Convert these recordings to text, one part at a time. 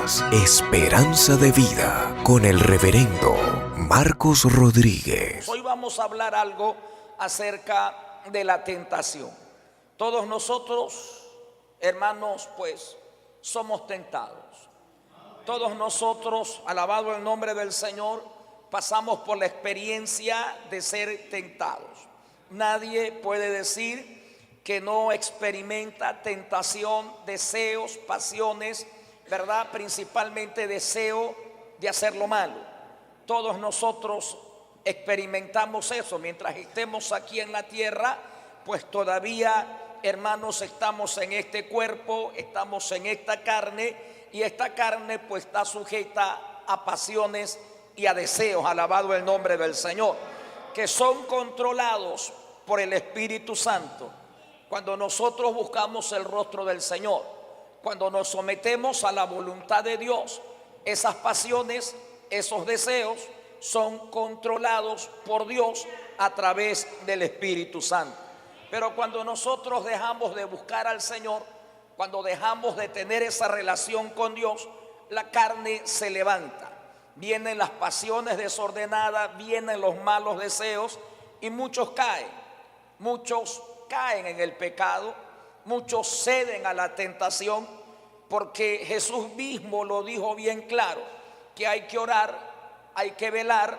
Escuchas Esperanza de Vida con el reverendo Marcos Rodríguez. Hoy vamos a hablar algo acerca de la tentación. Todos nosotros, hermanos, pues somos tentados. Todos nosotros, alabado el nombre del Señor, pasamos por la experiencia de ser tentados. Nadie puede decir que no experimenta tentación, deseos, pasiones, ¿verdad? Principalmente deseo de hacer lo malo. Todos nosotros experimentamos eso. Mientras estemos aquí en la tierra, pues todavía, hermanos, estamos en este cuerpo, estamos en esta carne, y esta carne pues está sujeta a pasiones y a deseos, alabado el nombre del Señor, que son controlados por el Espíritu Santo. Cuando nosotros buscamos el rostro del Señor, cuando nos sometemos a la voluntad de Dios, esas pasiones, esos deseos son controlados por Dios a través del Espíritu Santo. Pero cuando nosotros dejamos de buscar al Señor, cuando dejamos de tener esa relación con Dios, la carne se levanta. Vienen las pasiones desordenadas, vienen los malos deseos y muchos caen en el pecado, muchos ceden a la tentación, porque Jesús mismo lo dijo bien claro, que hay que orar, hay que velar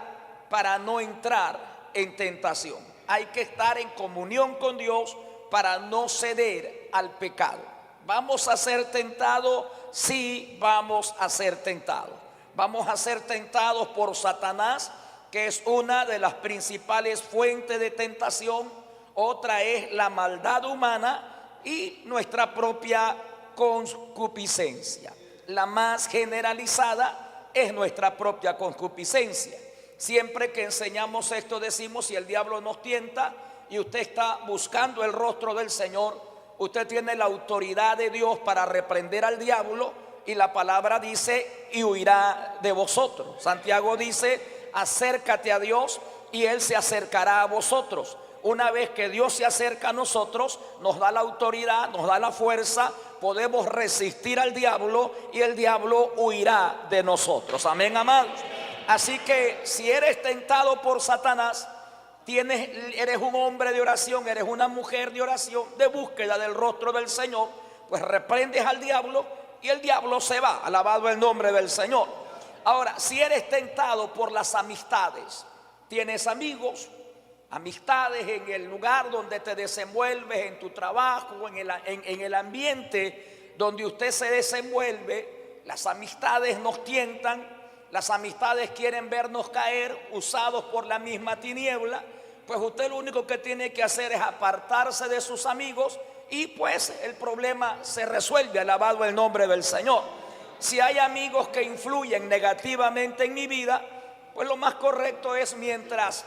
para no entrar en tentación. Hay que estar en comunión con Dios para no ceder al pecado. ¿Vamos a ser tentados? Sí, vamos a ser tentados. Vamos a ser tentados por Satanás, que es una de las principales fuentes de tentación. Otra es la maldad humana y nuestra propia concupiscencia. La más generalizada es nuestra propia concupiscencia. Siempre que enseñamos esto decimos: si el diablo nos tienta y usted está buscando el rostro del Señor, usted tiene la autoridad de Dios para reprender al diablo, y la palabra dice: y huirá de vosotros. Santiago dice: acércate a Dios y Él se acercará a vosotros. Una vez que Dios se acerca a nosotros, nos da la autoridad, nos da la fuerza, podemos resistir al diablo y el diablo huirá de nosotros. Amén, amados. Así que si eres tentado por Satanás, eres un hombre de oración, eres una mujer de oración, de búsqueda del rostro del Señor, pues reprendes al diablo y el diablo se va. Alabado el nombre del Señor. Ahora, si eres tentado por las amistades, tienes amistades en el lugar donde te desenvuelves, en tu trabajo, en el ambiente donde usted se desenvuelve, las amistades nos tientan, las amistades quieren vernos caer, usados por la misma tiniebla. Pues usted lo único que tiene que hacer es apartarse de sus amigos y pues el problema se resuelve. Alabado el nombre del Señor. Si hay amigos que influyen negativamente en mi vida, pues lo más correcto es, mientras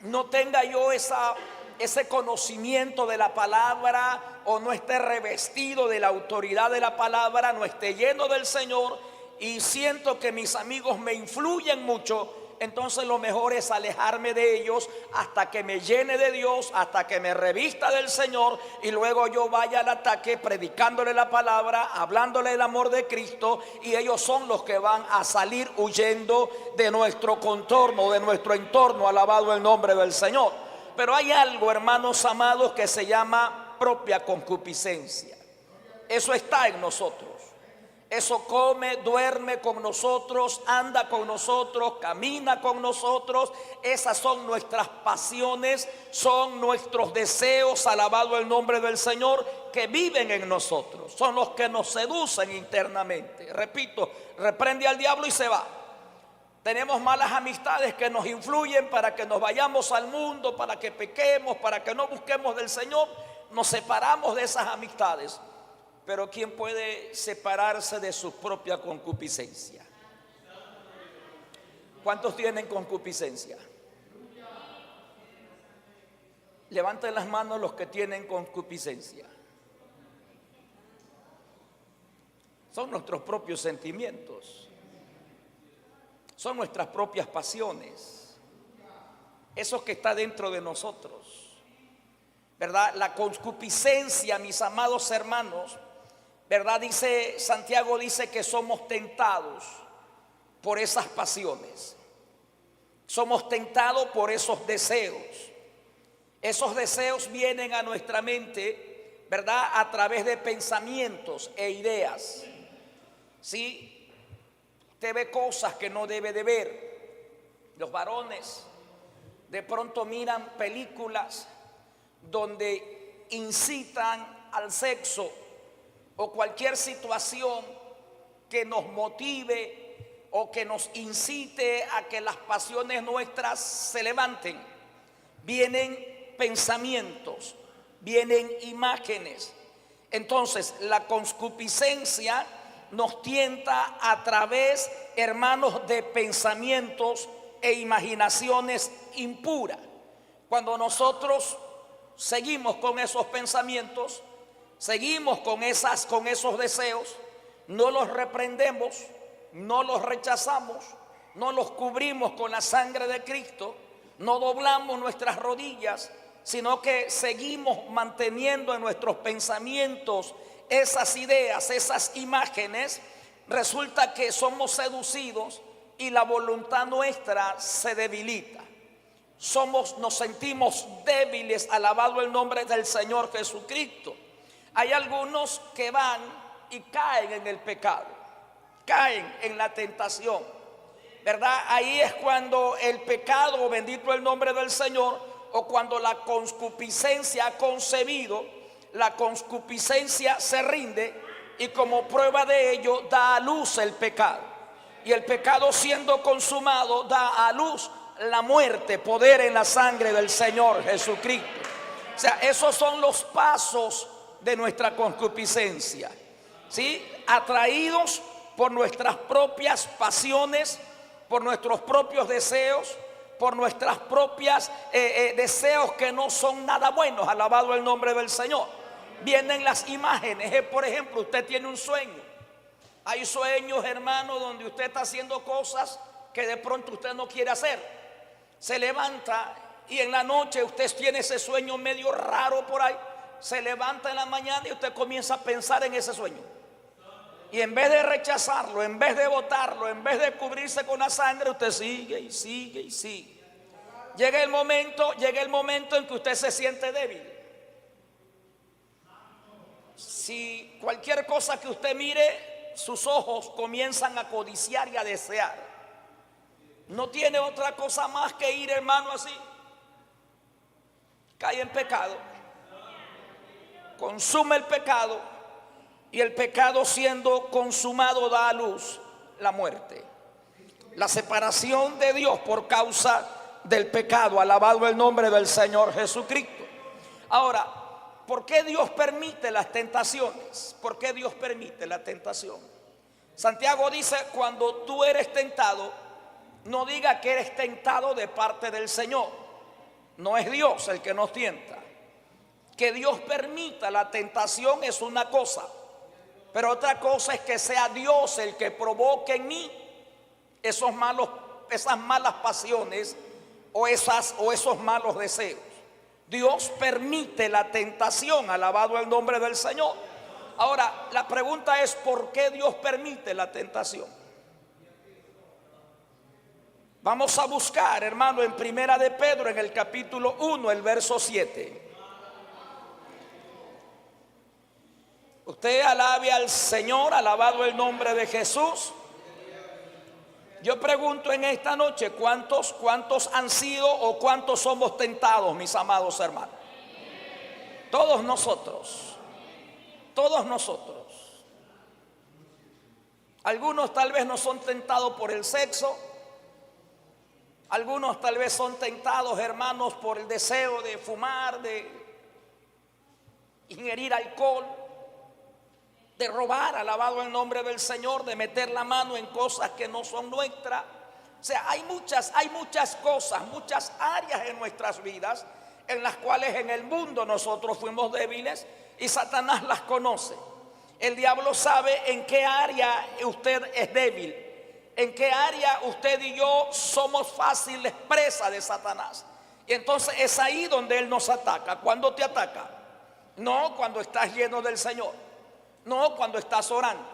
no tenga yo ese conocimiento de la palabra, o no esté revestido de la autoridad de la palabra, no esté lleno del Señor, y siento que mis amigos me influyen mucho, entonces lo mejor es alejarme de ellos hasta que me llene de Dios, hasta que me revista del Señor, y luego yo vaya al ataque predicándole la palabra, hablándole el amor de Cristo, y ellos son los que van a salir huyendo de nuestro contorno, de nuestro entorno. Alabado el nombre del Señor. Pero hay algo, hermanos amados, que se llama propia concupiscencia. Eso está en nosotros. Eso come, duerme con nosotros, anda con nosotros, camina con nosotros. Esas son nuestras pasiones, son nuestros deseos, alabado el nombre del Señor, que viven en nosotros. Son los que nos seducen internamente. Repito, reprende al diablo y se va. Tenemos malas amistades que nos influyen para que nos vayamos al mundo, para que pequemos, para que no busquemos del Señor. Nos separamos de esas amistades. Pero ¿quién puede separarse de su propia concupiscencia? ¿Cuántos tienen concupiscencia? Levanten las manos los que tienen concupiscencia. Son nuestros propios sentimientos, son nuestras propias pasiones, eso que está dentro de nosotros, ¿verdad? La concupiscencia, mis amados hermanos, ¿verdad? Dice Santiago, dice que somos tentados por esas pasiones. Somos tentados por esos deseos. Esos deseos vienen a nuestra mente, ¿verdad? A través de pensamientos e ideas. ¿Sí? Usted ve cosas que no debe de ver. Los varones de pronto miran películas donde incitan al sexo o cualquier situación que nos motive o que nos incite a que las pasiones nuestras se levanten. Vienen pensamientos, vienen imágenes. Entonces la concupiscencia nos tienta a través, hermanos, de pensamientos e imaginaciones impuras. Cuando nosotros seguimos con esos pensamientos, seguimos con esos deseos, no los reprendemos, no los rechazamos, no los cubrimos con la sangre de Cristo, no doblamos nuestras rodillas, sino que seguimos manteniendo en nuestros pensamientos esas ideas, esas imágenes. Resulta que somos seducidos y la voluntad nuestra se debilita. Nos sentimos débiles, alabado el nombre del Señor Jesucristo. Hay algunos que van y caen en el pecado, caen en la tentación, ¿verdad? Ahí es cuando el pecado, bendito el nombre del Señor, o cuando la concupiscencia ha concebido, la concupiscencia se rinde y como prueba de ello da a luz el pecado. Y el pecado siendo consumado da a luz la muerte, poder en la sangre del Señor Jesucristo. O sea, esos son los pasos de nuestra concupiscencia, ¿sí? Atraídos por nuestras propias pasiones, por nuestros propios deseos, por nuestras propias deseos que no son nada buenos, alabado el nombre del Señor. Vienen las imágenes. Por ejemplo, usted tiene un sueño. Hay sueños, hermano, donde usted está haciendo cosas que de pronto usted no quiere hacer. Se levanta y en la noche usted tiene ese sueño medio raro por ahí. Se levanta en la mañana y usted comienza a pensar en ese sueño. Y en vez de rechazarlo, en vez de botarlo, en vez de cubrirse con la sangre, usted sigue y sigue y sigue. Llega el momento en que usted se siente débil. Si cualquier cosa que usted mire, sus ojos comienzan a codiciar y a desear. No tiene otra cosa más que ir, hermano, así. Cae en pecado. Consume el pecado. Y el pecado siendo consumado da a luz la muerte. La separación de Dios por causa del pecado. Alabado el nombre del Señor Jesucristo. Ahora, ¿por qué Dios permite las tentaciones? ¿Por qué Dios permite la tentación? Santiago dice, cuando tú eres tentado, no diga que eres tentado de parte del Señor. No es Dios el que nos tienta. Que Dios permita la tentación es una cosa, pero otra cosa es que sea Dios el que provoque en mí esas malas pasiones o esos malos deseos. Dios permite la tentación, alabado el nombre del Señor. Ahora, la pregunta es, ¿por qué Dios permite la tentación? Vamos a buscar, hermano, en Primera de Pedro, en el capítulo 1, el verso 7. Usted alabe al Señor, alabado el nombre de Jesús. Yo pregunto en esta noche, ¿cuántos han sido o cuántos somos tentados, mis amados hermanos? Todos nosotros. Todos nosotros. Algunos tal vez no son tentados por el sexo. Algunos tal vez son tentados, hermanos, por el deseo de fumar, de ingerir alcohol, de robar, alabado el nombre del Señor, de meter la mano en cosas que no son nuestras. O sea, hay muchas cosas, muchas áreas en nuestras vidas en las cuales en el mundo nosotros fuimos débiles y Satanás las conoce. El diablo sabe en qué área usted es débil, en qué área usted y yo somos fáciles presa de Satanás. Y entonces es ahí donde él nos ataca. ¿Cuándo te ataca? No cuando estás lleno del Señor. no cuando estás orando,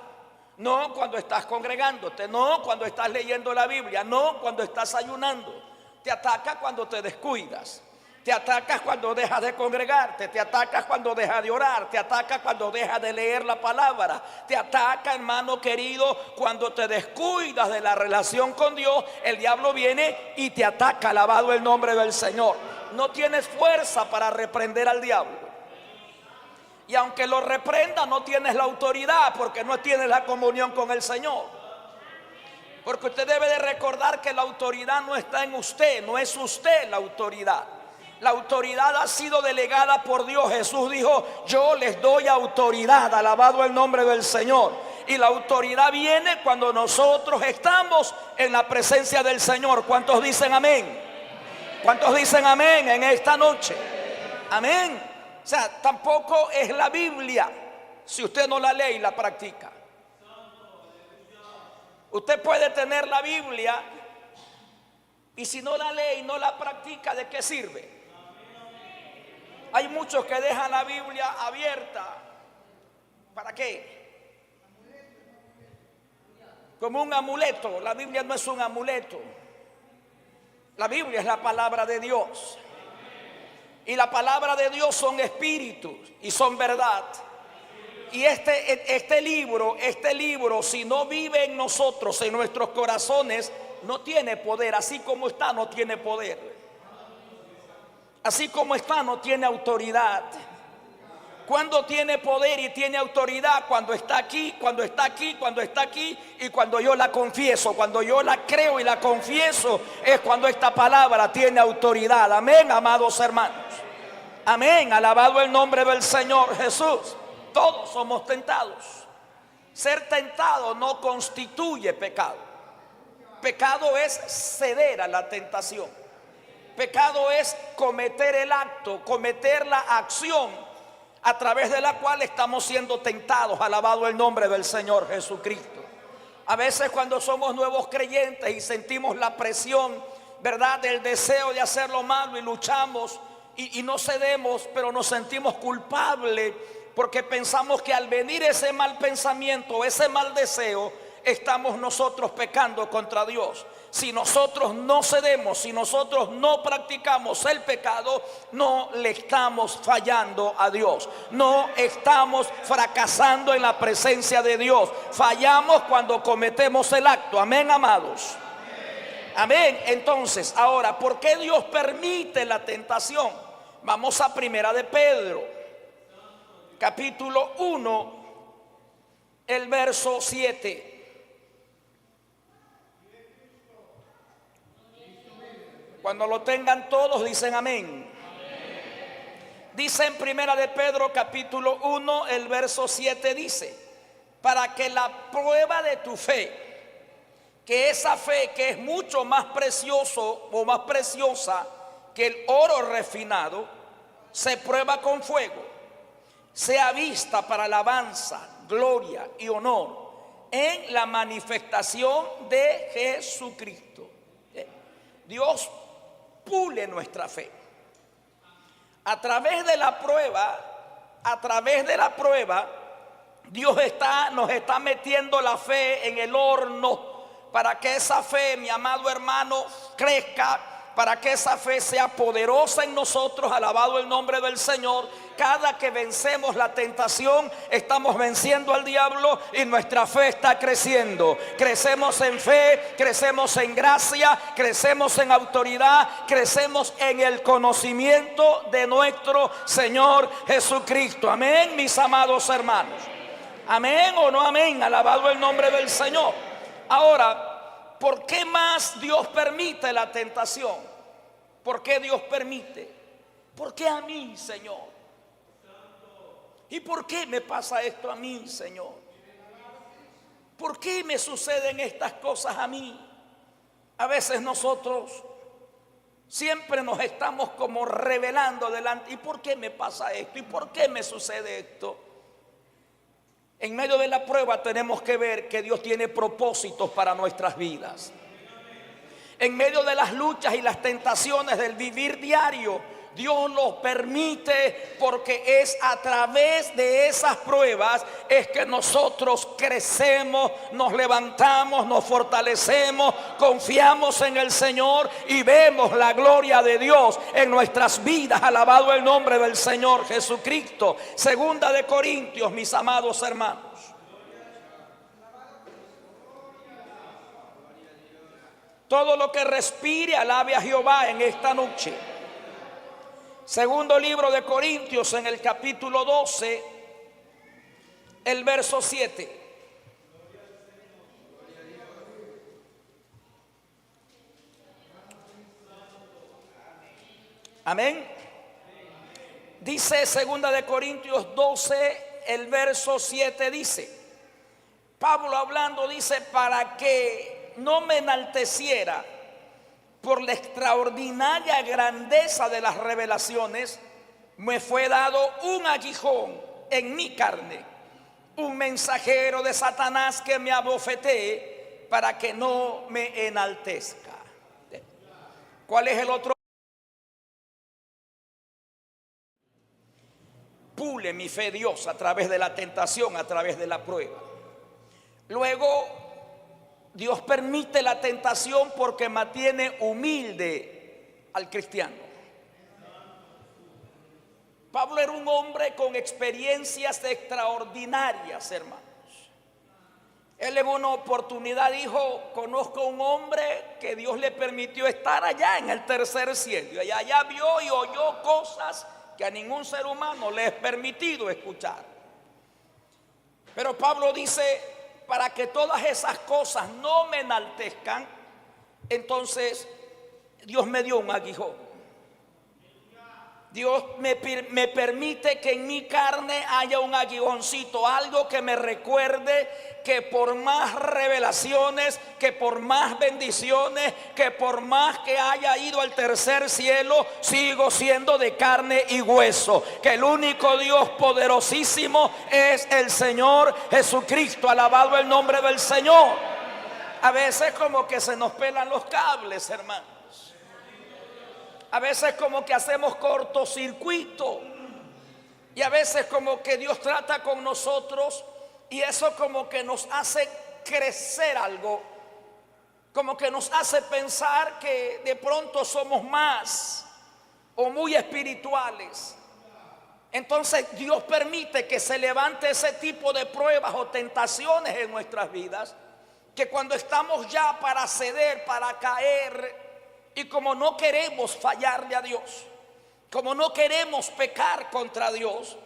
no cuando estás congregándote, no cuando estás leyendo la Biblia, no cuando estás ayunando. Te ataca cuando te descuidas. Te atacas cuando dejas de congregarte, te atacas cuando dejas de orar, te ataca cuando dejas de leer la palabra, te ataca, hermano querido, cuando te descuidas de la relación con Dios. El diablo viene y te ataca, alabado el nombre del Señor. No tienes fuerza para reprender al diablo. Y aunque lo reprenda, no tienes la autoridad, porque no tienes la comunión con el Señor. Porque usted debe de recordar que la autoridad no está en usted, no es usted la autoridad. La autoridad ha sido delegada por Dios. Jesús dijo: yo les doy autoridad, alabado el nombre del Señor. Y la autoridad viene cuando nosotros estamos en la presencia del Señor. ¿Cuántos dicen amén? ¿Cuántos dicen amén en esta noche? Amén. O sea, tampoco es la Biblia si usted no la lee y la practica. Usted puede tener la Biblia y si no la lee y no la practica, ¿de qué sirve? Hay muchos que dejan la Biblia abierta. ¿Para qué? Como un amuleto. La Biblia no es un amuleto. La Biblia es la palabra de Dios. Y la palabra de Dios son espíritus y son verdad. Y este libro, si no vive en nosotros, en nuestros corazones, no tiene poder. Así como está, no tiene poder. Así como está, no tiene autoridad. Cuando tiene poder y tiene autoridad, cuando está aquí, cuando está aquí, cuando está aquí, y cuando yo la confieso, cuando yo la creo y la confieso, es cuando esta palabra tiene autoridad. Amén, amados hermanos. Amén, alabado el nombre del Señor Jesús. Todos somos tentados. Ser tentado no constituye pecado. Pecado es ceder a la tentación. Pecado es cometer el acto, cometer la acción a través de la cual estamos siendo tentados. Alabado el nombre del Señor Jesucristo. A veces cuando somos nuevos creyentes y sentimos la presión, ¿verdad?, del deseo de hacer lo malo, y luchamos y no cedemos, pero nos sentimos culpables porque pensamos que al venir ese mal pensamiento, ese mal deseo, estamos nosotros pecando contra Dios. Si nosotros no cedemos, si nosotros no practicamos el pecado, no le estamos fallando a Dios. No estamos fracasando en la presencia de Dios. Fallamos cuando cometemos el acto. Amén, amados. Amén. Entonces, ahora, ¿por qué Dios permite la tentación? Vamos a Primera de Pedro, capítulo 1, el verso 7. Cuando lo tengan todos, dicen amén. Dice en Primera de Pedro, capítulo 1, el verso 7, dice: para que la prueba de tu fe, que esa fe que es mucho más precioso o más preciosa que el oro refinado, se prueba con fuego, sea vista para alabanza, gloria y honor en la manifestación de Jesucristo. Dios pule nuestra fe. A través de la prueba, Dios nos está metiendo la fe en el horno para que esa fe, mi amado hermano, crezca, para que esa fe sea poderosa en nosotros. Alabado el nombre del Señor. Cada que vencemos la tentación, estamos venciendo al diablo y nuestra fe está creciendo. Crecemos en fe, crecemos en gracia, crecemos en autoridad, crecemos en el conocimiento de nuestro Señor Jesucristo. Amén, mis amados hermanos. Amén o no amén. Alabado el nombre del Señor. Ahora, ¿por qué más Dios permite la tentación? ¿Por qué Dios permite? ¿Por qué a mí, Señor? ¿Y por qué me pasa esto a mí, Señor? ¿Por qué me suceden estas cosas a mí? A veces nosotros siempre nos estamos como revelando delante. ¿Y por qué me pasa esto? ¿Y por qué me sucede esto? En medio de la prueba tenemos que ver que Dios tiene propósitos para nuestras vidas. En medio de las luchas y las tentaciones del vivir diario, Dios lo permite porque es a través de esas pruebas es que nosotros crecemos, nos levantamos, nos fortalecemos, confiamos en el Señor y vemos la gloria de Dios en nuestras vidas. Alabado el nombre del Señor Jesucristo. Segunda de Corintios, mis amados hermanos. Todo lo que respire, alabe a Jehová en esta noche. Segundo libro de Corintios, en el capítulo 12, el verso 7. Amén. Dice segunda de Corintios 12, el verso 7 dice, Pablo hablando dice, para que no me enalteciera por la extraordinaria grandeza de las revelaciones, me fue dado un aguijón en mi carne, un mensajero de Satanás que me abofetee para que no me enaltezca. ¿Cuál es el otro? Pule mi fe Dios a través de la tentación, a través de la prueba. Luego, Dios permite la tentación porque mantiene humilde al cristiano. Pablo era un hombre con experiencias extraordinarias, hermanos. Él en una oportunidad dijo, conozco a un hombre que Dios le permitió estar allá en el tercer cielo. Y allá vio y oyó cosas que a ningún ser humano le es permitido escuchar. Pero Pablo dice, para que todas esas cosas no me enaltezcan, entonces Dios me dio un aguijón. Dios me permite que en mi carne haya un aguijoncito, algo que me recuerde que por más revelaciones, que por más bendiciones, que por más que haya ido al tercer cielo, sigo siendo de carne y hueso. Que el único Dios poderosísimo es el Señor Jesucristo. Alabado el nombre del Señor. A veces como que se nos pelan los cables, hermano. A veces como que hacemos cortocircuito y a veces como que Dios trata con nosotros y eso como que nos hace crecer algo, como que nos hace pensar que de pronto somos más o muy espirituales. Entonces Dios permite que se levante ese tipo de pruebas o tentaciones en nuestras vidas, que cuando estamos ya para ceder, para caer, y como no queremos fallarle a Dios, como no queremos pecar contra Dios,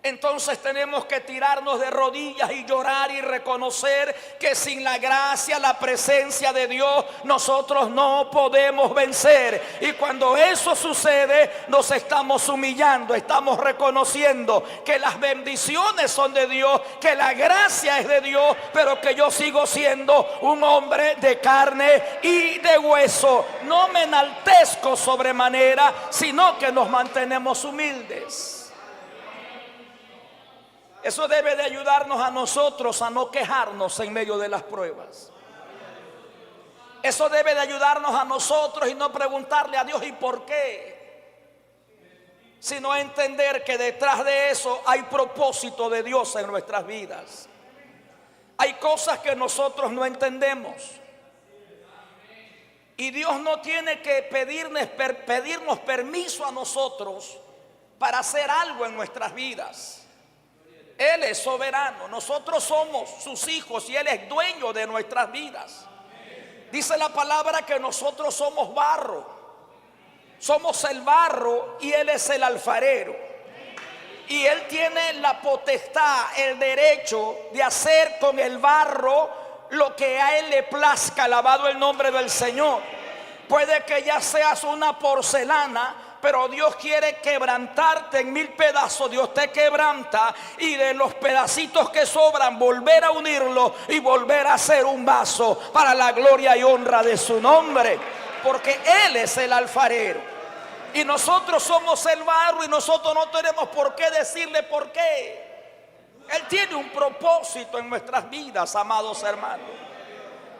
entonces tenemos que tirarnos de rodillas y llorar y reconocer que sin la gracia, la presencia de Dios, nosotros no podemos vencer. Y cuando eso sucede, nos estamos humillando, estamos reconociendo que las bendiciones son de Dios, que la gracia es de Dios, pero que yo sigo siendo un hombre de carne y de hueso. No me enaltezco sobremanera, sino que nos mantenemos humildes. Eso debe de ayudarnos a nosotros a no quejarnos en medio de las pruebas. Eso debe de ayudarnos a nosotros y no preguntarle a Dios ¿y por qué? Sino entender que detrás de eso hay propósito de Dios en nuestras vidas. Hay cosas que nosotros no entendemos. Y Dios no tiene que pedirnos permiso a nosotros para hacer algo en nuestras vidas. Él es soberano, nosotros somos sus hijos y Él es dueño de nuestras vidas. Dice la palabra que nosotros somos barro, somos el barro y Él es el alfarero. Y Él tiene la potestad, el derecho de hacer con el barro lo que a Él le plazca. Alabado el nombre del Señor. Puede que ya seas una porcelana, pero Dios quiere quebrantarte en 1000 pedazos. Dios te quebranta y de los pedacitos que sobran volver a unirlo y volver a hacer un vaso para la gloria y honra de su nombre, porque Él es el alfarero y nosotros somos el barro y nosotros no tenemos por qué decirle por qué. Él tiene un propósito en nuestras vidas, amados hermanos.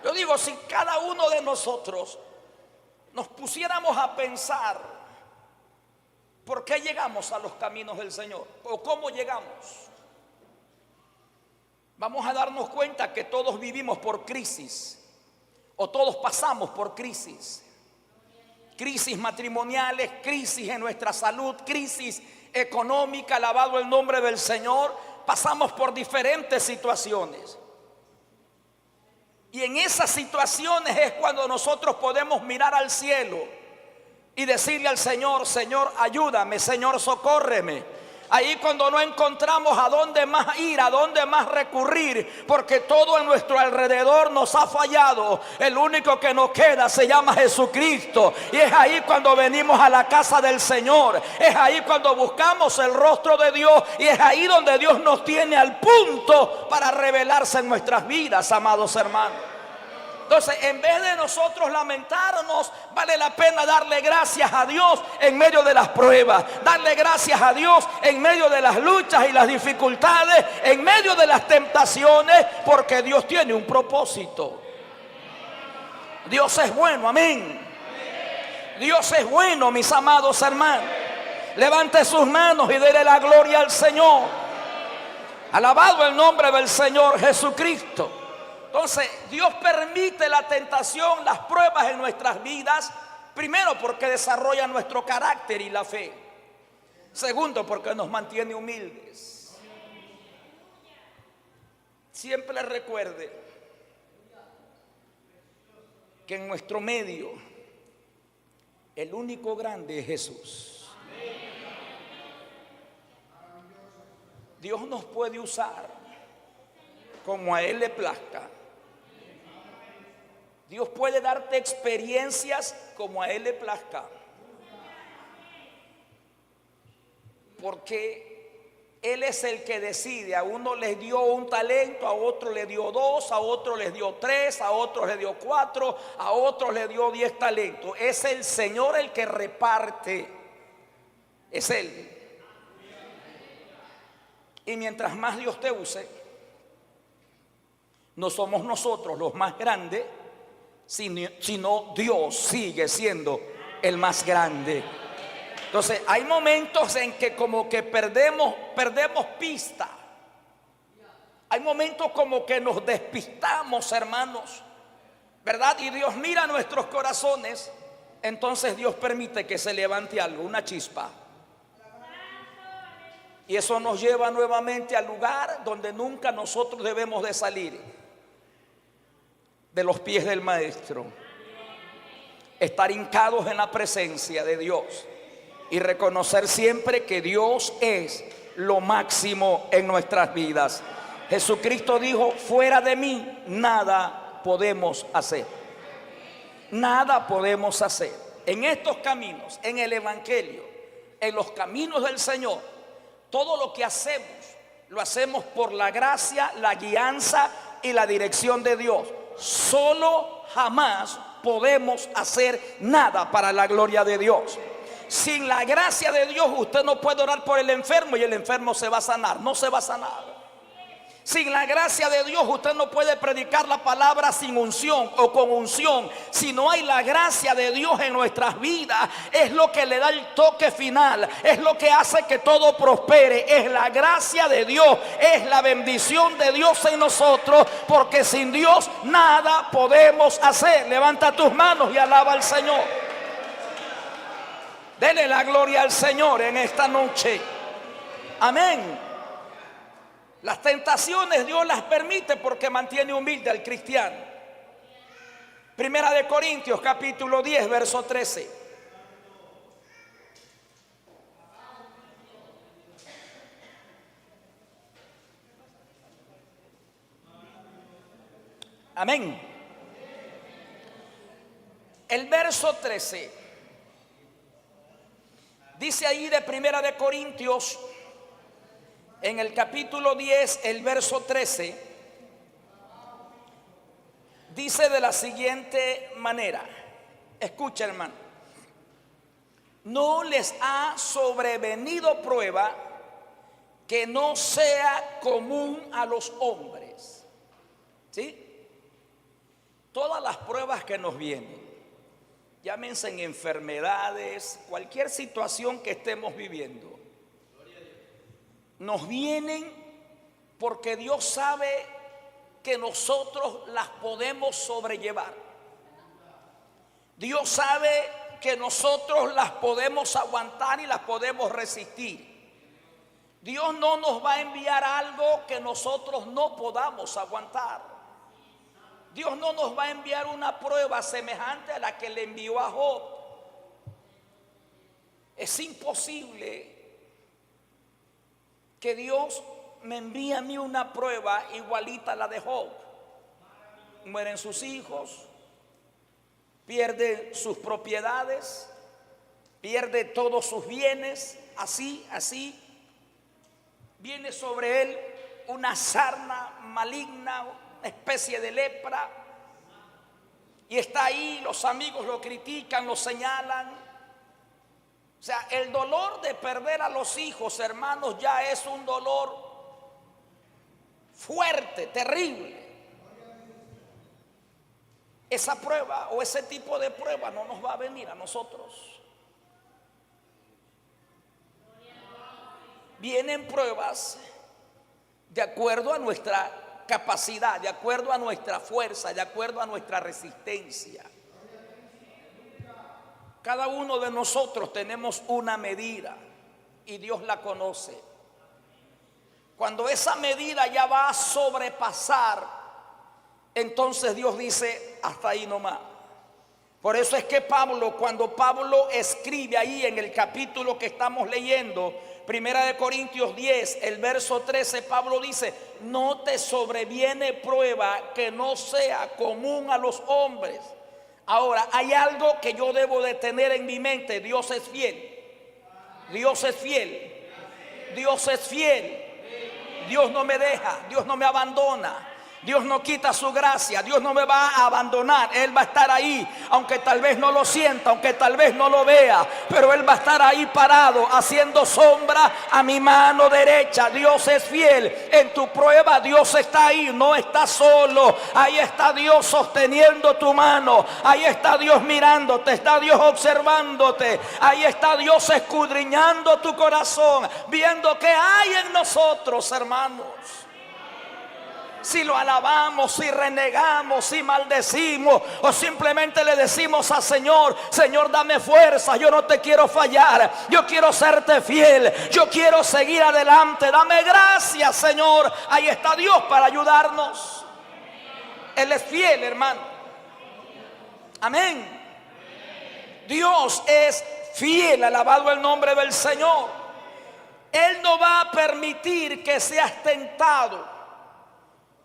Yo digo, si cada uno de nosotros nos pusiéramos a pensar ¿Por qué llegamos a los caminos del Señor? ¿O cómo llegamos? Vamos a darnos cuenta que todos vivimos por crisis, o todos pasamos por crisis. Crisis matrimoniales, crisis en nuestra salud, crisis económica, alabado el nombre del Señor. Pasamos por diferentes situaciones. Y en esas situaciones es cuando nosotros podemos mirar al cielo y decirle al Señor: Señor, ayúdame, Señor, socórreme. Ahí cuando no encontramos a dónde más ir, a dónde más recurrir, porque todo en nuestro alrededor nos ha fallado. El único que nos queda se llama Jesucristo. Y es ahí cuando venimos a la casa del Señor. Es ahí cuando buscamos el rostro de Dios. Y es ahí donde Dios nos tiene al punto para revelarse en nuestras vidas, amados hermanos. Entonces, en vez de nosotros lamentarnos, vale la pena darle gracias a Dios en medio de las pruebas, darle gracias a Dios en medio de las luchas y las dificultades, en medio de las tentaciones, porque Dios tiene un propósito. Dios es bueno, amén. Dios es bueno, mis amados hermanos. Levante sus manos y dele la gloria al Señor. Alabado el nombre del Señor Jesucristo. Entonces, Dios permite la tentación, las pruebas en nuestras vidas. Primero, porque desarrolla nuestro carácter y la fe. Segundo, porque nos mantiene humildes. Siempre recuerde que en nuestro medio el único grande es Jesús. Dios nos puede usar como a Él le plazca. Dios puede darte experiencias como a Él le plazca. Porque Él es el que decide. A uno les dio un talento, a otro le dio 2, a otro les dio 3, a otros le dio 4, a otros le dio 10 talentos. Es el Señor el que reparte. Es Él. Y mientras más Dios te use, no somos nosotros los más grandes, sino Dios sigue siendo el más grande. Entonces hay momentos en que como que perdemos pista. Hay momentos como que nos despistamos, hermanos, ¿verdad? Y Dios mira nuestros corazones. Entonces Dios permite que se levante algo, una chispa. Y eso nos lleva nuevamente al lugar donde nunca nosotros debemos de salir. De los pies del Maestro. Estar hincados en la presencia de Dios. Y reconocer siempre que Dios es lo máximo en nuestras vidas. Jesucristo dijo: fuera de mí nada podemos hacer. Nada podemos hacer. En estos caminos, en el Evangelio, en los caminos del Señor, todo lo que hacemos, lo hacemos por la gracia, la guianza y la dirección de Dios. Solo jamás podemos hacer nada para la gloria de Dios. Sin la gracia de Dios usted no puede orar por el enfermo y el enfermo se va a sanar. No se va a sanar. Sin la gracia de Dios usted no puede predicar la palabra sin unción o con unción. Si no hay la gracia de Dios en nuestras vidas, es lo que le da el toque final, es lo que hace que todo prospere. Es la gracia de Dios, es la bendición de Dios en nosotros, porque sin Dios nada podemos hacer. Levanta tus manos y alaba al Señor. Dele la gloria al Señor en esta noche. Amén. Las tentaciones Dios las permite porque mantiene humilde al cristiano. Primera de Corintios capítulo 10 verso 13. Amén. El verso 13 dice ahí de Primera de Corintios, en el capítulo 10, el verso 13, dice de la siguiente manera. Escucha, hermano. No les ha sobrevenido prueba que no sea común a los hombres. ¿Sí? Todas las pruebas que nos vienen, llámense en enfermedades, cualquier situación que estemos viviendo, nos vienen porque Dios sabe que nosotros las podemos sobrellevar. Dios sabe que nosotros las podemos aguantar y las podemos resistir. Dios no nos va a enviar algo que nosotros no podamos aguantar. Dios no nos va a enviar una prueba semejante a la que le envió a Job. Es imposible que Dios me envíe a mí una prueba igualita a la de Job. Mueren sus hijos, pierde sus propiedades, pierde todos sus bienes, así. Viene sobre él una sarna maligna, una especie de lepra, y está ahí, los amigos lo critican, lo señalan. O sea, el dolor de perder a los hijos, hermanos, ya es un dolor fuerte, terrible. Esa prueba o ese tipo de prueba no nos va a venir a nosotros. Vienen pruebas de acuerdo a nuestra capacidad, de acuerdo a nuestra fuerza, de acuerdo a nuestra resistencia. Cada uno de nosotros tenemos una medida y Dios la conoce. Cuando esa medida ya va a sobrepasar, entonces Dios dice: hasta ahí nomás. Por eso es que cuando Pablo escribe ahí en el capítulo que estamos leyendo, Primera de Corintios 10, el verso 13, Pablo dice: no te sobreviene prueba que no sea común a los hombres. Ahora, hay algo que yo debo de tener en mi mente: Dios es fiel. Dios es fiel. Dios es fiel. Dios no me deja, Dios no me abandona. Dios no quita su gracia, Dios no me va a abandonar. Él va a estar ahí, aunque tal vez no lo sienta, aunque tal vez no lo vea, pero Él va a estar ahí parado, haciendo sombra a mi mano derecha. Dios es fiel. En tu prueba Dios está ahí, no estás solo. Ahí está Dios sosteniendo tu mano. Ahí está Dios mirándote, está Dios observándote. Ahí está Dios escudriñando tu corazón, viendo qué hay en nosotros, hermanos. Si lo alabamos, si renegamos, si maldecimos, o simplemente le decimos al Señor: Señor, dame fuerza, yo no te quiero fallar, yo quiero serte fiel, yo quiero seguir adelante, dame gracias, Señor. Ahí está Dios para ayudarnos. Él es fiel, hermano. Amén. Dios es fiel, alabado el nombre del Señor. Él no va a permitir que seas tentado,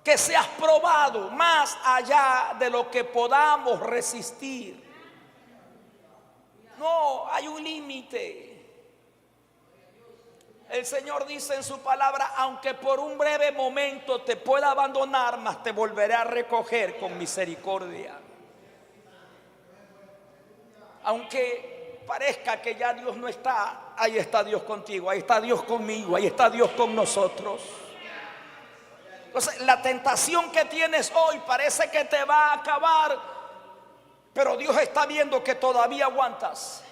que seas probado más allá de lo que podamos resistir. No, hay un límite. El Señor dice en su palabra: aunque por un breve momento te pueda abandonar, mas te volveré a recoger con misericordia. Aunque parezca que ya Dios no está, ahí está Dios contigo, ahí está Dios conmigo, ahí está Dios con nosotros. Entonces, la tentación que tienes hoy parece que te va a acabar, pero Dios está viendo que todavía aguantas.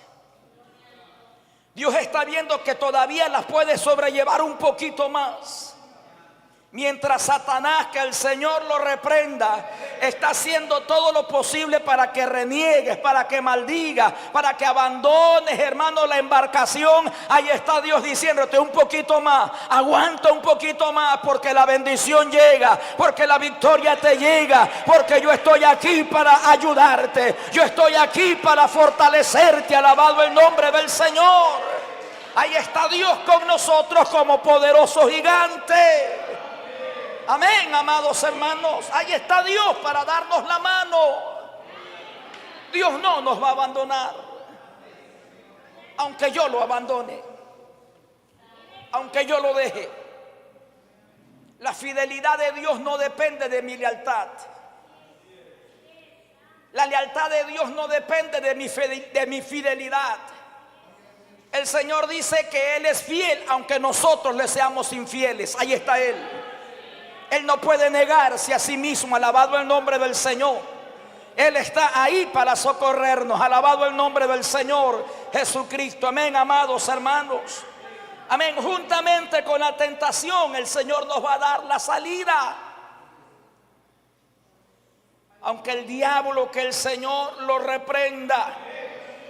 Dios está viendo que todavía las puedes sobrellevar un poquito más. Mientras Satanás, que el Señor lo reprenda, está haciendo todo lo posible para que reniegues, para que maldigas, para que abandones, hermano, la embarcación. Ahí está Dios diciéndote: un poquito más, aguanta un poquito más, porque la bendición llega, porque la victoria te llega, porque yo estoy aquí para ayudarte, yo estoy aquí para fortalecerte. Alabado el nombre del Señor. Ahí está Dios con nosotros como poderoso gigante. Amén, amados hermanos. Ahí está Dios para darnos la mano. Dios no nos va a abandonar, aunque yo lo abandone, aunque yo lo deje. La fidelidad de Dios no depende de mi lealtad. La lealtad de Dios no depende de mi fidelidad. El Señor dice que Él es fiel aunque nosotros le seamos infieles. Ahí está Él. Él no puede negarse a sí mismo. Alabado el nombre del Señor. Él está ahí para socorrernos. Alabado el nombre del Señor Jesucristo. Amén, amados hermanos. Amén. Juntamente con la tentación, el Señor nos va a dar la salida. Aunque el diablo, que el Señor lo reprenda,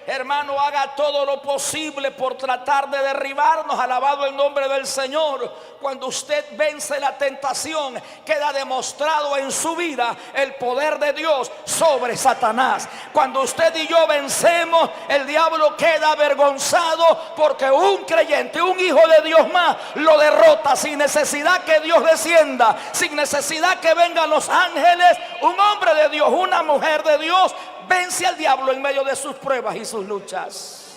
hermano, haga todo lo posible por tratar de derribarnos. Alabado el nombre del Señor. Cuando usted vence la tentación, queda demostrado en su vida el poder de Dios sobre Satanás. Cuando usted y yo vencemos, el diablo queda avergonzado, porque un creyente, un hijo de Dios más, lo derrota sin necesidad que Dios descienda, sin necesidad que vengan los ángeles. Un hombre de Dios, una mujer de Dios, vence al diablo en medio de sus pruebas y sus luchas.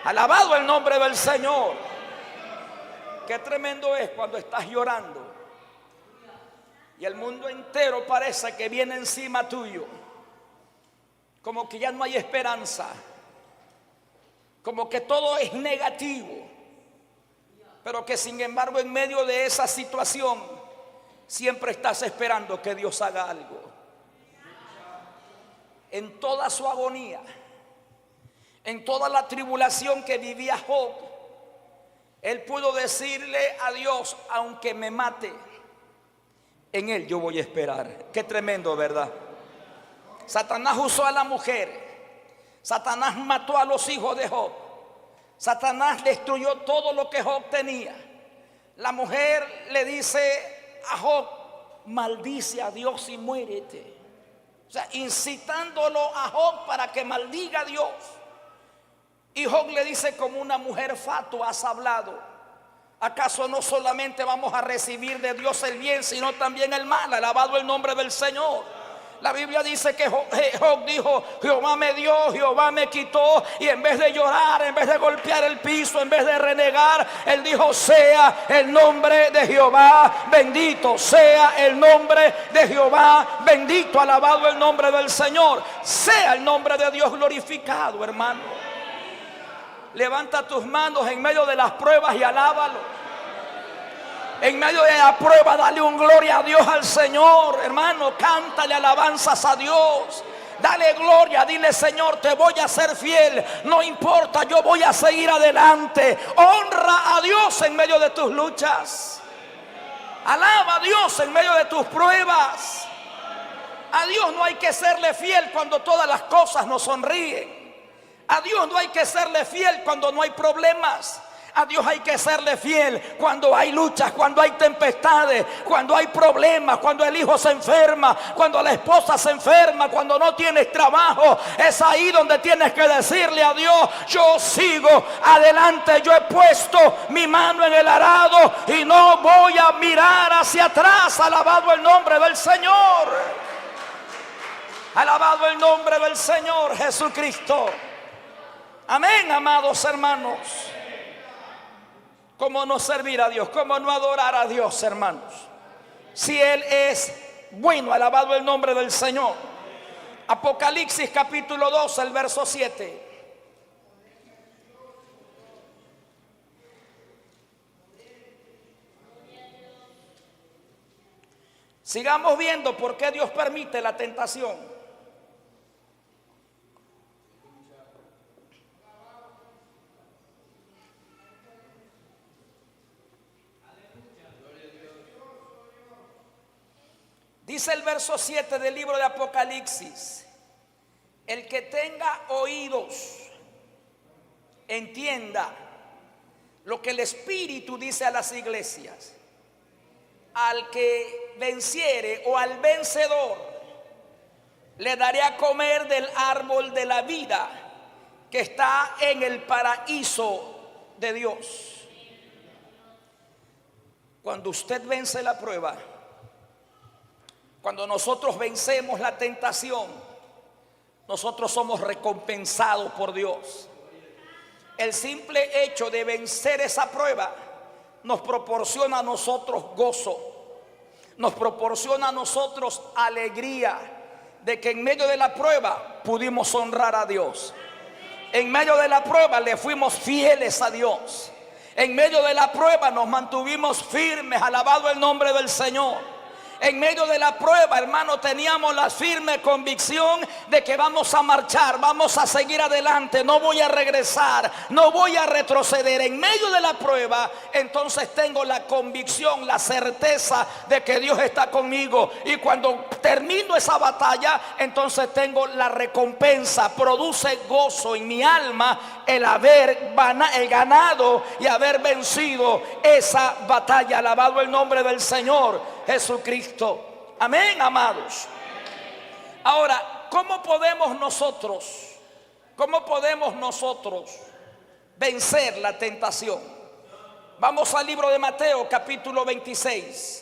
Alabado el nombre del Señor. Qué tremendo es cuando estás llorando y el mundo entero parece que viene encima tuyo, como que ya no hay esperanza, como que todo es negativo, pero que sin embargo en medio de esa situación siempre estás esperando que Dios haga algo. En toda su agonía, en toda la tribulación que vivía Job, él pudo decirle a Dios: aunque me mate, en Él yo voy a esperar. Qué tremendo, ¿verdad? Satanás usó a la mujer. Satanás mató a los hijos de Job. Satanás destruyó todo lo que Job tenía. La mujer le dice a Job: maldice a Dios y muérete. O sea, incitándolo a Job para que maldiga a Dios. Y Job le dice: como una mujer fatua has hablado. ¿Acaso no solamente vamos a recibir de Dios el bien, sino también el mal? Alabado el nombre del Señor. La Biblia dice que Job dijo: Jehová me dio, Jehová me quitó. Y en vez de llorar, en vez de golpear el piso, en vez de renegar, él dijo: sea el nombre de Jehová bendito, sea el nombre de Jehová bendito. Alabado el nombre del Señor. Sea el nombre de Dios glorificado, hermano. Levanta tus manos en medio de las pruebas y alábalo. En medio de la prueba, dale un gloria a Dios al Señor, hermano. Cántale alabanzas a Dios. Dale gloria, dile: Señor, te voy a ser fiel. No importa, yo voy a seguir adelante. Honra a Dios en medio de tus luchas. Alaba a Dios en medio de tus pruebas. A Dios no hay que serle fiel cuando todas las cosas nos sonríen. A Dios no hay que serle fiel cuando no hay problemas. A Dios hay que serle fiel cuando hay luchas, cuando hay tempestades, cuando hay problemas, cuando el hijo se enferma, cuando la esposa se enferma, cuando no tienes trabajo. Es ahí donde tienes que decirle a Dios: yo sigo adelante, yo he puesto mi mano en el arado y no voy a mirar hacia atrás. Alabado el nombre del Señor. Alabado el nombre del Señor Jesucristo. Amén, amados hermanos. ¿Cómo no servir a Dios? ¿Cómo no adorar a Dios, hermanos? Si Él es bueno. Alabado el nombre del Señor. Apocalipsis capítulo 2, el verso 7. Sigamos viendo por qué Dios permite la tentación. Dice el verso 7 del libro de Apocalipsis: el que tenga oídos, entienda lo que el Espíritu dice a las iglesias. Al que venciere, o al vencedor, le daré a comer del árbol de la vida que está en el paraíso de Dios. Cuando usted vence la prueba, cuando nosotros vencemos la tentación, nosotros somos recompensados por Dios. El simple hecho de vencer esa prueba nos proporciona a nosotros gozo, nos proporciona a nosotros alegría de que en medio de la prueba pudimos honrar a Dios. En medio de la prueba le fuimos fieles a Dios. En medio de la prueba nos mantuvimos firmes. Alabado el nombre del Señor. En medio de la prueba, hermano, teníamos la firme convicción de que vamos a marchar, vamos a seguir adelante, no voy a regresar, no voy a retroceder. En medio de la prueba, entonces tengo la convicción, la certeza de que Dios está conmigo. Y cuando termino esa batalla, entonces tengo la recompensa. Produce gozo en mi alma el haber ganado y haber vencido esa batalla. Alabado el nombre del Señor Jesucristo. Amén, amados. Ahora, ¿cómo podemos nosotros vencer la tentación? Vamos al libro de Mateo, capítulo 26.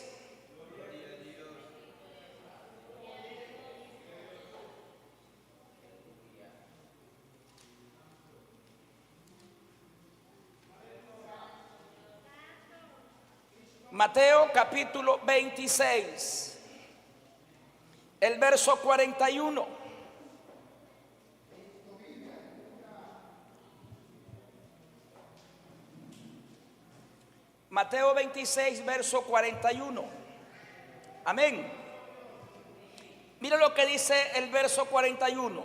Mateo capítulo 26, el verso 41. Mateo 26, verso 41. Amén. Mira lo que dice el verso 41.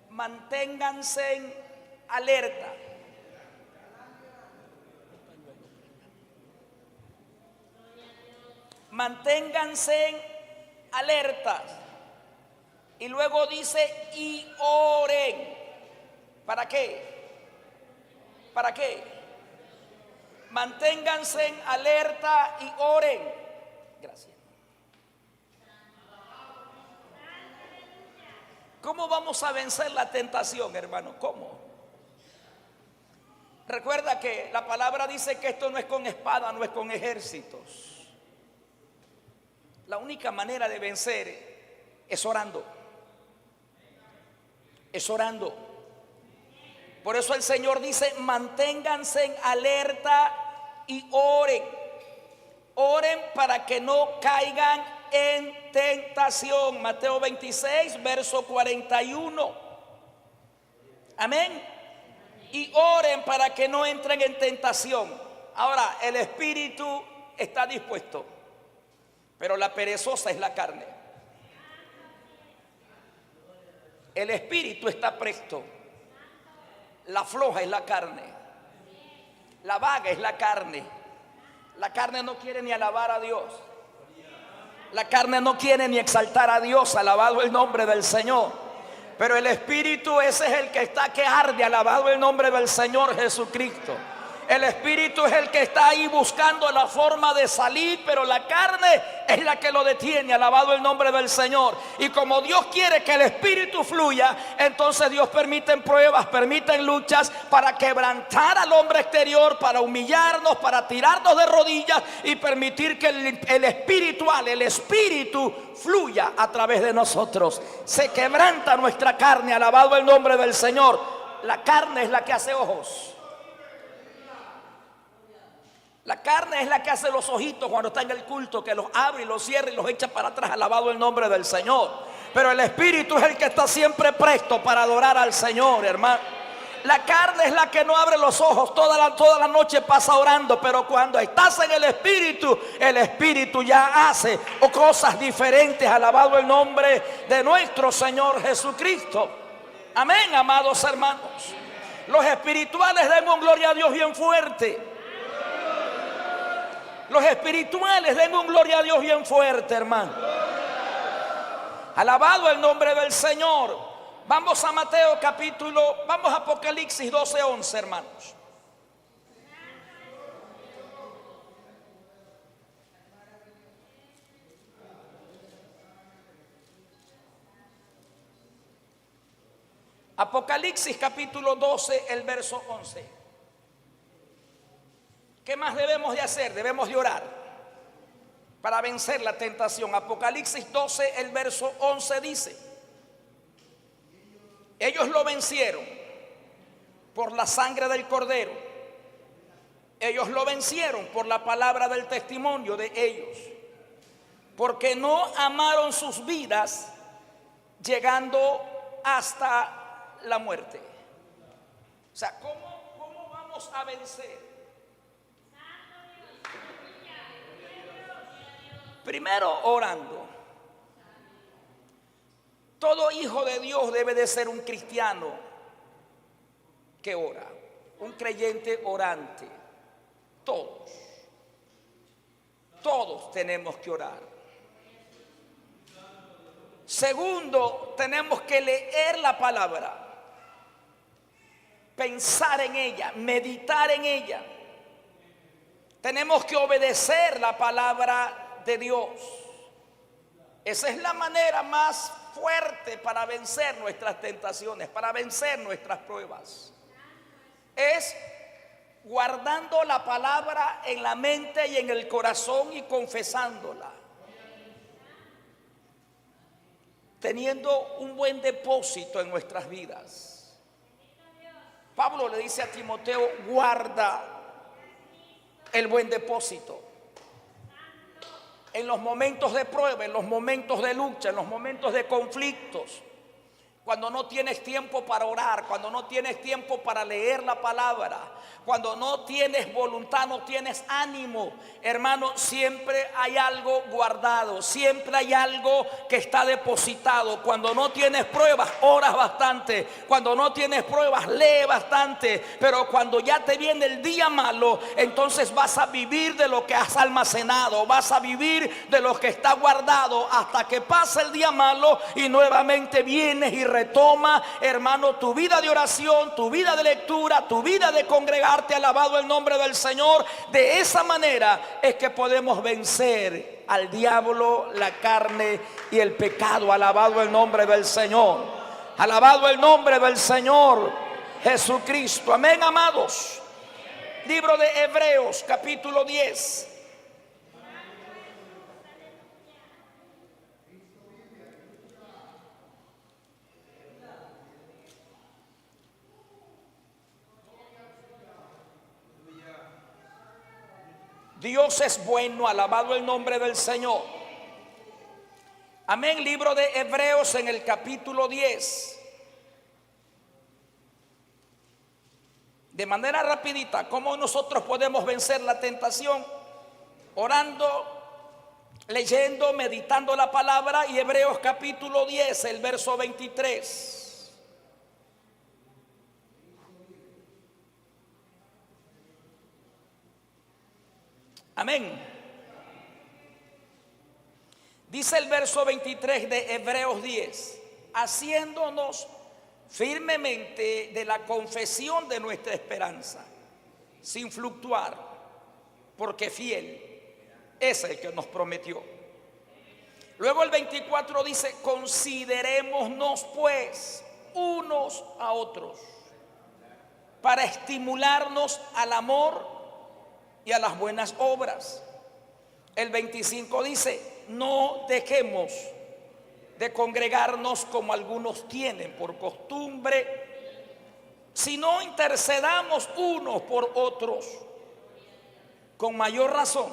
Manténganse alerta. Manténganse alertas. Y luego dice: y oren. ¿Para qué? ¿Para qué? Manténganse alerta y oren. Gracias. ¿Cómo vamos a vencer la tentación, hermano? ¿Cómo? Recuerda que la palabra dice que esto no es con espada, no es con ejércitos. La única manera de vencer es orando. Es orando. Por eso el Señor dice: manténganse en alerta y oren. Oren para que no caigan en tentación. Mateo 26, verso 41. Amén. Y oren para que no entren en tentación. Ahora, el espíritu está dispuesto, pero la perezosa es la carne. El espíritu está presto, la floja es la carne, la vaga es la carne. La carne no quiere ni alabar a Dios, la carne no quiere ni exaltar a Dios. Alabado el nombre del Señor. Pero el espíritu, ese es el que está, que arde. Alabado el nombre del Señor Jesucristo. El espíritu es el que está ahí buscando la forma de salir, pero la carne es la que lo detiene. Alabado el nombre del Señor. Y como Dios quiere que el espíritu fluya, entonces Dios permite pruebas, permite luchas para quebrantar al hombre exterior, para humillarnos, para tirarnos de rodillas y permitir que el espiritual, el espíritu fluya a través de nosotros. Se quebranta nuestra carne. Alabado el nombre del Señor. La carne es la que hace ojos. La carne es la que hace los ojitos cuando está en el culto, que los abre y los cierra y los echa para atrás. Alabado el nombre del Señor. Pero el espíritu es el que está siempre presto para adorar al Señor, hermano. La carne es la que no abre los ojos, toda la noche pasa orando. Pero cuando estás en el espíritu ya hace cosas diferentes. Alabado el nombre de nuestro Señor Jesucristo. Amén, amados hermanos. Los espirituales den un gloria a Dios bien fuerte. Los espirituales den un gloria a Dios bien fuerte, hermano. Alabado el nombre del Señor. Vamos a Mateo vamos a Apocalipsis 12:11, hermanos. Apocalipsis capítulo 12, el verso 11. ¿Qué más debemos de hacer? Debemos de orar para vencer la tentación. Apocalipsis 12, el verso 11 dice: ellos lo vencieron por la sangre del Cordero. Ellos lo vencieron por la palabra del testimonio de ellos, porque no amaron sus vidas llegando hasta la muerte. O sea, ¿cómo vamos a vencer? Primero, orando. Todo hijo de Dios debe de ser un cristiano que ora, un creyente orante. Todos tenemos que orar. Segundo, tenemos que leer la palabra, pensar en ella, meditar en ella. Tenemos que obedecer la palabra de Dios. Esa es la manera más fuerte para vencer nuestras tentaciones, para vencer nuestras pruebas. Es guardando la palabra en la mente y en el corazón y confesándola. Teniendo un buen depósito en nuestras vidas. Pablo le dice a Timoteo: guarda el buen depósito. En los momentos de prueba, en los momentos de lucha, en los momentos de conflictos, cuando no tienes tiempo para orar, cuando no tienes tiempo para leer la palabra, cuando no tienes voluntad, no tienes ánimo, hermano, siempre hay algo guardado, siempre hay algo que está depositado. Cuando no tienes pruebas, oras bastante. Cuando no tienes pruebas, lee bastante. Pero cuando ya te viene el día malo, entonces vas a vivir de lo que has almacenado, vas a vivir de lo que está guardado hasta que pase el día malo y nuevamente vienes y retoma, hermano, tu vida de oración, tu vida de lectura, tu vida de congregarte. Alabado el nombre del Señor. De esa manera es que podemos vencer al diablo, la carne y el pecado. Alabado el nombre del Señor. Alabado el nombre del Señor Jesucristo. Amén, amados. Libro de Hebreos, capítulo 10. Dios es bueno, alabado el nombre del Señor. Amén. Libro de Hebreos en el capítulo 10. De manera rapidita, ¿cómo nosotros podemos vencer la tentación? Orando, leyendo, meditando la palabra. Y Hebreos capítulo 10, el verso 23. Amén. Dice el verso 23 de Hebreos 10: haciéndonos firmemente de la confesión de nuestra esperanza, sin fluctuar, porque fiel es el que nos prometió. Luego el 24 dice: considerémonos pues unos a otros para estimularnos al amor y a las buenas obras. El 25 dice: no dejemos de congregarnos como algunos tienen por costumbre, sino intercedamos unos por otros, con mayor razón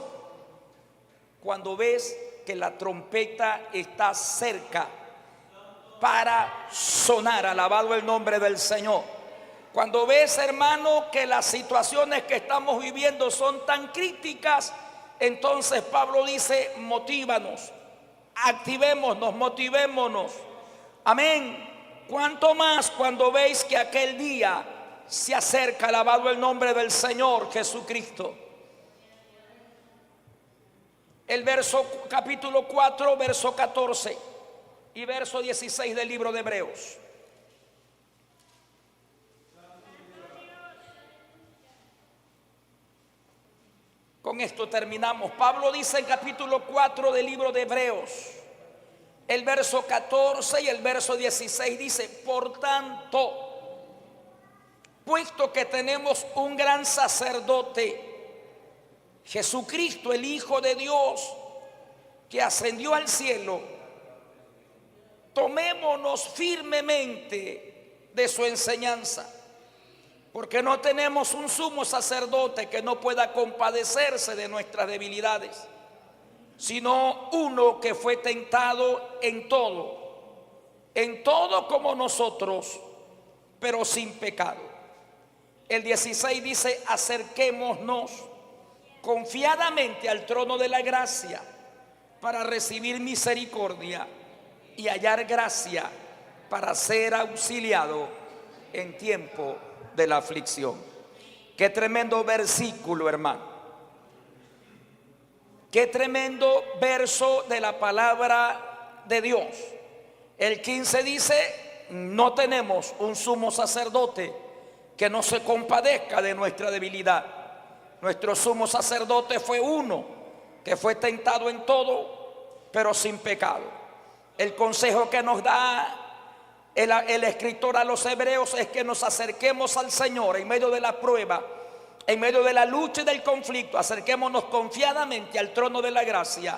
cuando ves que la trompeta está cerca para sonar. Alabado el nombre del Señor. Cuando ves, hermano, que las situaciones que estamos viviendo son tan críticas, entonces Pablo dice: motívanos, activémonos, motivémonos. Amén. Cuanto más cuando veis que aquel día se acerca. Alabado el nombre del Señor Jesucristo. El verso capítulo 4, verso 14 y verso 16 del libro de Hebreos. Con esto terminamos. Pablo dice en capítulo 4 del libro de Hebreos, el verso 14 y el verso 16 dice: por tanto, puesto que tenemos un gran sacerdote, Jesucristo, el Hijo de Dios, que ascendió al cielo, tomémonos firmemente de su enseñanza. Porque no tenemos un sumo sacerdote que no pueda compadecerse de nuestras debilidades, sino uno que fue tentado en todo como nosotros, pero sin pecado. El 16 dice: acerquémonos confiadamente al trono de la gracia, para recibir misericordia y hallar gracia para ser auxiliado en tiempo de la aflicción. Qué tremendo versículo, hermano. Qué tremendo verso de la palabra de Dios. El 15 dice: no tenemos un sumo sacerdote que no se compadezca de nuestra debilidad. Nuestro sumo sacerdote fue uno que fue tentado en todo, pero sin pecado. El consejo que nos da el escritor a los hebreos es que nos acerquemos al Señor en medio de la prueba, en medio de la lucha y del conflicto. Acerquémonos confiadamente al trono de la gracia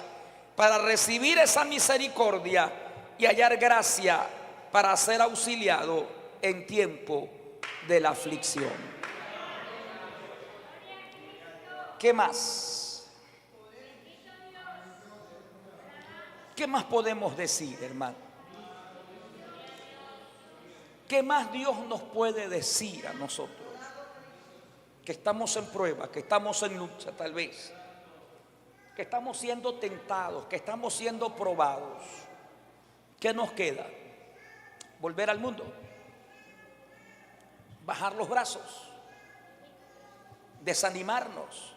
para recibir esa misericordia y hallar gracia para ser auxiliado en tiempo de la aflicción. ¿Qué más? ¿Qué más podemos decir, hermano? ¿Qué más Dios nos puede decir a nosotros? Que estamos en prueba, que estamos en lucha tal vez, que estamos siendo tentados, que estamos siendo probados. ¿Qué nos queda? Volver al mundo, bajar los brazos, desanimarnos,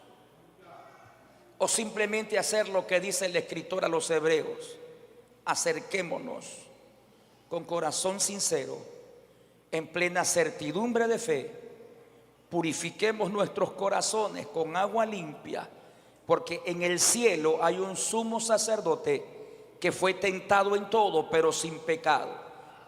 o simplemente hacer lo que dice el escritor a los hebreos: acerquémonos con corazón sincero, en plena certidumbre de fe, purifiquemos nuestros corazones con agua limpia, porque en el cielo hay un sumo sacerdote que fue tentado en todo, pero sin pecado,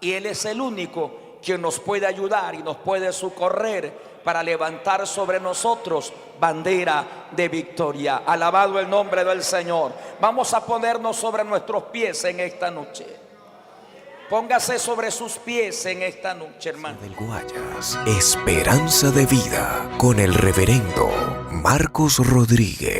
y Él es el único que nos puede ayudar y nos puede socorrer para levantar sobre nosotros bandera de victoria. Alabado el nombre del Señor. Vamos a ponernos sobre nuestros pies en esta noche. Póngase sobre sus pies en esta noche, hermano. Del Guayas, Esperanza de Vida, con el reverendo Marcos Rodríguez.